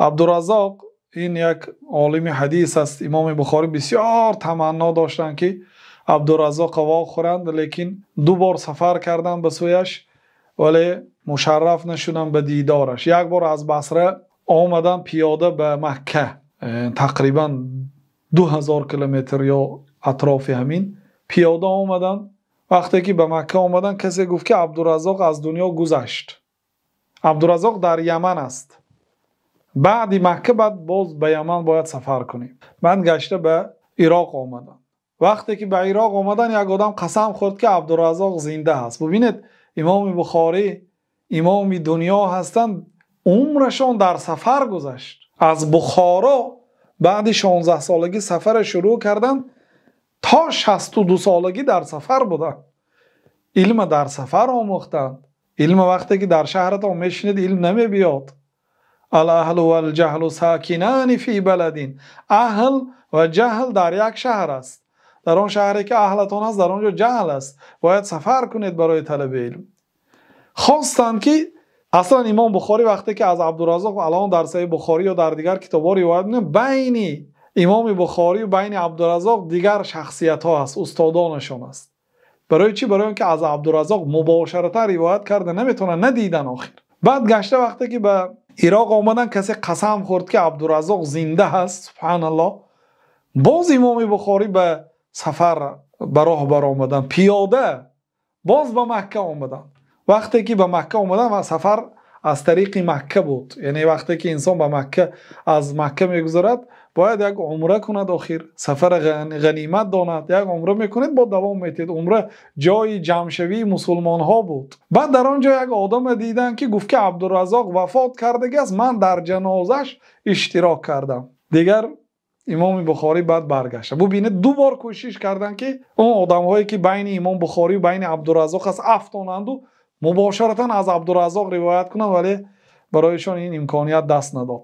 عبدالرزاق این یک عالم حدیث است. امام بخاری بسیار تمنا داشتند که عبدالرزاق واخورند، لیکن 2 بار سفر کردند به سویش ولی مشرف نشدند به دیدارش. یک بار از بصره آمدن پیاده به مکه، تقریبا 2000 کیلومتر یا اطراف همین پیاده آمدن. وقتی که به مکه آمدن کسی گفت که عبدالرزاق از دنیا گذشت. عبدالرزاق در یمن است، بعد مکه بعد باز به یمن باید سفر کنیم. بعد گشته به عراق آمدن. وقتی که به عراق آمدن یک آدم قسم خورد که عبدالرزاق زنده است. ببینید امام بخاری امام دنیا هستند، عمرشان در سفر گذشت. از بخارا بعد 16 سالگی سفر شروع کردن تا 62 سالگی در سفر بودن. علم در سفر آموختند. علم وقتی که در شهرتان میشنید علم نمی بیاد. الاهل و الجهل ساکنان فی بلدین. اهل و جهل در یک شهر است. در آن شهری که اهلتان است در آنجا جهل است. باید سفر کنید برای طلب علم. خواستند که اصلا امام بخاری وقتی که از عبدالرزاق الان در صحیح بخاری یا در دیگر کتاب‌ها روایت می‌کنه، بین امام بخاری و بین عبدالرزاق دیگر شخصیت ها هست، استادانشون است. برای چی؟ برای اینکه از عبدالرزاق مباشرتا روایت کرده نمیتونن، ندیدن آخر. بعد گشته وقتی که به عراق آمدن کسی قسم خورد که عبدالرزاق زنده هست، سبحان الله. باز امام بخاری به سفر به راه برآمدن پیاده، باز به مکه آمدن. وقتی که به مکه آمدن و سفر از طریق مکه بود، یعنی وقتی که انسان به مکه از مکه میگذرد باید یک عمره کند، آخر سفر غنیمت داند، یک عمره میکنید با دوام میتید. عمره جای جمعشوی مسلمان ها بود. بعد در آنجا یک آدم دیدن که گفت که عبدالرزاق وفات کرده است، من در جنازش اشتراک کردم. دیگر امام بخاری بعد برگشت. ببینید 2 بار کوشش کردن که اون آدم هایی که بین امام بخاری و بین عبدالرزاق است افتانند و مباشرتا از عبدالرزاق روایت کنند، ولی برایشان این امکانیت دست نداد.